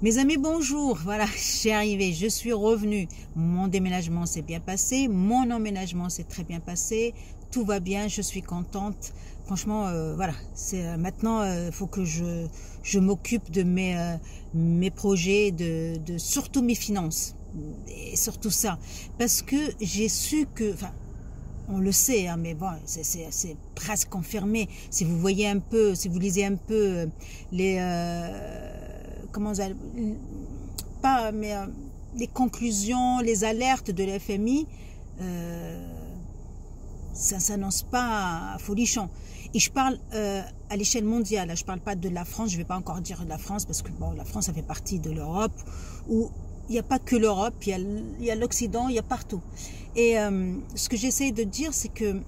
Mes amis, bonjour. Voilà, j'ai arrivé, je suis revenue. Mon déménagement s'est bien passé, mon emménagement s'est très bien passé. Tout va bien, je suis contente. Franchement, voilà. C'est maintenant, il faut que je m'occupe de mes projets, de surtout mes finances et surtout ça, parce que j'ai su que, enfin, on le sait, hein, mais bon, c'est presque confirmé. Si vous voyez un peu, si vous lisez un peu les comment ça, pas, mais les conclusions, les alertes de l'FMI, ça s'annonce pas folichon. Et je parle à l'échelle mondiale. Je parle pas de la France. Je vais pas encore dire de la France parce que bon, la France, ça fait partie de l'Europe où il n'y a pas que l'Europe, il y a l'Occident, il y a partout. Et ce que j'essaie de dire, c'est que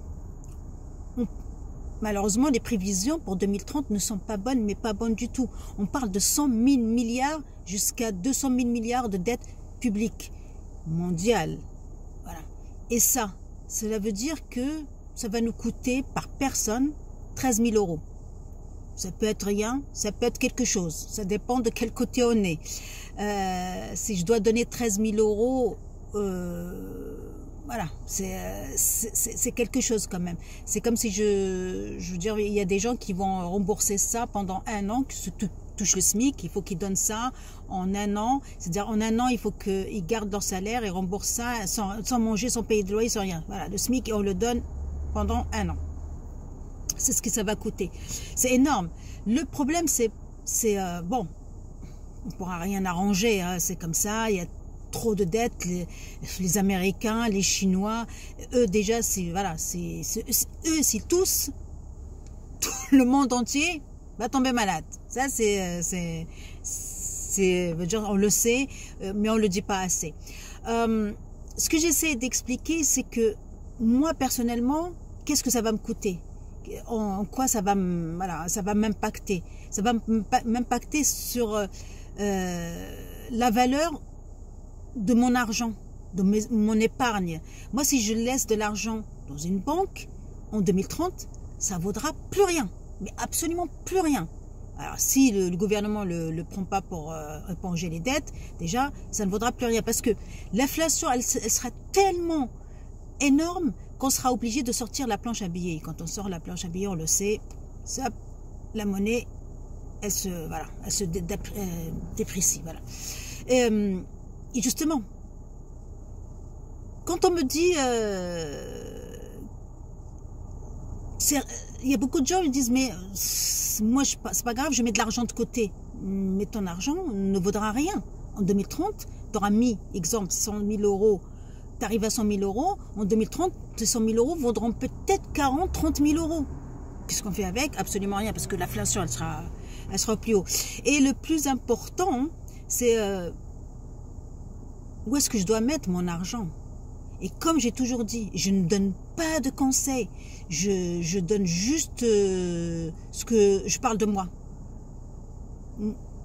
malheureusement, les prévisions pour 2030 ne sont pas bonnes, mais pas bonnes du tout. On parle de 100 000 milliards jusqu'à 200 000 milliards de dettes publiques mondiales. Voilà. Et ça, cela veut dire que ça va nous coûter par personne 13 000 euros. Ça peut être rien, ça peut être quelque chose. Ça dépend de quel côté on est. Si je dois donner 13 000 euros, voilà, c'est quelque chose quand même. C'est comme si je veux dire, il y a des gens qui vont rembourser ça pendant un an, qui se touchent le SMIC, il faut qu'ils donnent ça en un an. C'est-à-dire en un an, il faut qu'ils gardent leur salaire et remboursent ça sans manger, sans payer de loyer, sans rien. Voilà, le SMIC, on le donne pendant un an. C'est ce que ça va coûter. C'est énorme. Le problème, c'est bon, on ne pourra rien arranger, hein, c'est comme ça, il y a trop de dettes, les Américains, les Chinois, eux déjà, voilà, eux, si tous, tout le monde entier va tomber malade. Ça, on le sait, mais on le dit pas assez. Ce que j'essaie d'expliquer, c'est que moi, personnellement, qu'est-ce que ça va me coûter? En quoi ça va m'impacter? Ça va m'impacter sur la valeur de mon argent, de mon épargne. Moi, si je laisse de l'argent dans une banque, en 2030, ça vaudra plus rien, mais absolument plus rien. Alors, si le gouvernement ne le prend pas pour éponger les dettes, déjà, ça ne vaudra plus rien, parce que l'inflation, elle sera tellement énorme qu'on sera obligé de sortir la planche à billets. Quand on sort la planche à billets, on le sait, ça, la monnaie, elle se déprécie. Voilà. Et justement, quand on me dit, il y a beaucoup de gens qui disent, mais moi, c'est pas grave, je mets de l'argent de côté. Mais ton argent ne vaudra rien. En 2030, tu auras mis, exemple, 100 000 euros, tu arrives à 100 000 euros, en 2030, ces 100 000 euros vaudront peut-être 40, 30 000 euros. Qu'est-ce qu'on fait avec? Absolument rien, parce que l'inflation, elle sera plus haut. Et le plus important, c'est où est-ce que je dois mettre mon argent? Et comme j'ai toujours dit, je ne donne pas de conseils, je donne juste ce que je parle de moi.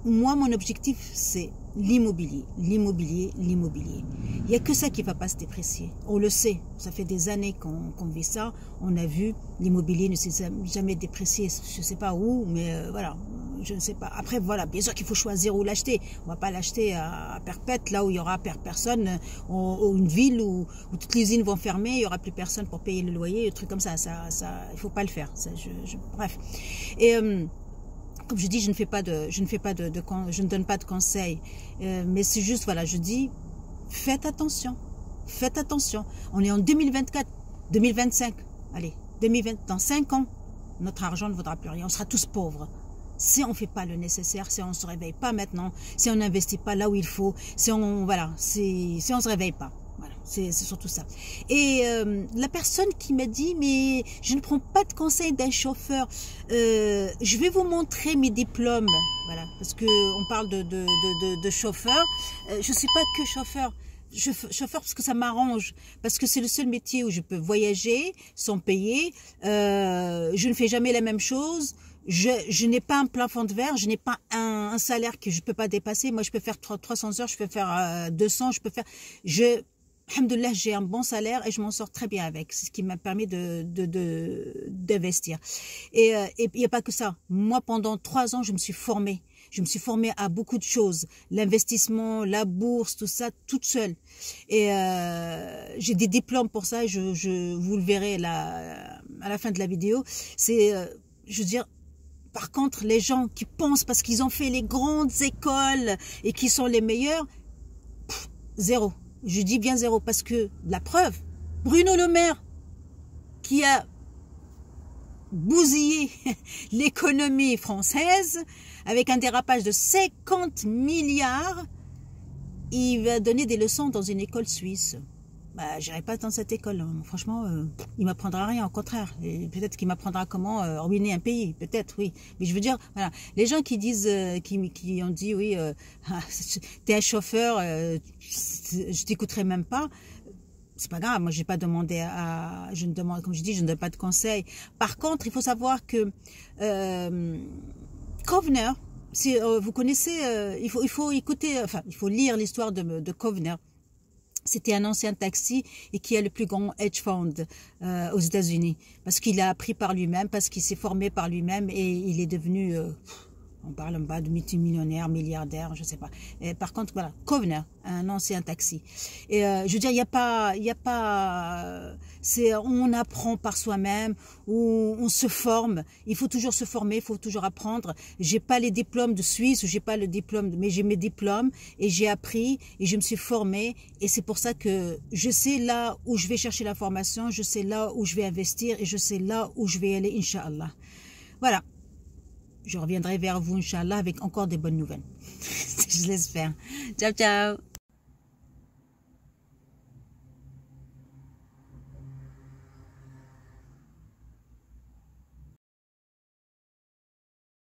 Moi, mon objectif, c'est l'immobilier, l'immobilier, l'immobilier. Il n'y a que ça qui ne va pas se déprécier. On le sait, ça fait des années qu'on vit ça. On a vu, l'immobilier ne s'est jamais déprécié. Je ne sais pas où, mais voilà, je ne sais pas. Après, voilà, bien sûr qu'il faut choisir où l'acheter. On ne va pas l'acheter à Perpète, là où il y aura personne, ou une ville où toutes les usines vont fermer, il n'y aura plus personne pour payer le loyer, des trucs comme ça. Il ne faut pas le faire. Ça, bref. Et comme je dis, je ne donne pas de conseils, mais c'est juste, voilà, je dis, faites attention, faites attention. On est en 2024, 2025, allez, 2020, dans 5 ans, notre argent ne vaudra plus rien, on sera tous pauvres. Si on ne fait pas le nécessaire, si on ne se réveille pas maintenant, si on n'investit pas là où il faut, si on se réveille pas. Voilà, c'est surtout ça. Et la personne qui m'a dit, mais je ne prends pas de conseil d'un chauffeur, je vais vous montrer mes diplômes, voilà, parce que on parle de chauffeur. Je ne suis pas que chauffeur. Chauffeur parce que ça m'arrange, parce que c'est le seul métier où je peux voyager sans payer, je ne fais jamais la même chose. Je n'ai pas un plafond de verre, je n'ai pas un salaire que je peux pas dépasser. Moi, je peux faire 300 heures, je peux faire 200, alhamdoulilah, j'ai un bon salaire et je m'en sors très bien avec. C'est ce qui m'a permis d'investir. Et il n'y a pas que ça. Moi, pendant 3 ans, je me suis formée. Je me suis formée à beaucoup de choses. L'investissement, la bourse, tout ça, toute seule. Et j'ai des diplômes pour ça. Vous le verrez là, à la fin de la vidéo. C'est, je veux dire, par contre, les gens qui pensent parce qu'ils ont fait les grandes écoles et qui sont les meilleurs, zéro. Je dis bien zéro parce que la preuve, Bruno Le Maire, qui a bousillé l'économie française avec un dérapage de 50 milliards, il va donner des leçons dans une école suisse. Bah, j'irai pas dans cette école. Hein. Franchement, il m'apprendra rien, au contraire. Peut-être qu'il m'apprendra comment ruiner un pays, peut-être, oui. Mais je veux dire, voilà, les gens qui disent, qui ont dit, oui, t'es un chauffeur, je t'écouterai même pas. C'est pas grave, moi j'ai pas demandé je ne demande, comme je dis, je ne donne pas de conseils. Par contre, il faut savoir que Kovner, si vous connaissez, il faut écouter, enfin, il faut lire l'histoire de Kovner. C'était un ancien taxi et qui est le plus grand hedge fund aux États-Unis. Parce qu'il a appris par lui-même, parce qu'il s'est formé par lui-même et il est devenu, on parle en bas de multimillionnaire, milliardaire, je sais pas. Et par contre, voilà, Kovner, un ancien taxi. Et je veux dire, il y a pas, on apprend par soi-même, on se forme. Il faut toujours se former, il faut toujours apprendre. J'ai pas les diplômes de Suisse, j'ai pas le diplôme, mais j'ai mes diplômes et j'ai appris et je me suis formée. Et c'est pour ça que je sais là où je vais chercher la formation, je sais là où je vais investir et je sais là où je vais aller, Inch'Allah. Voilà. Je reviendrai vers vous, Inch'Allah, avec encore des bonnes nouvelles. Je l'espère. Ciao, ciao.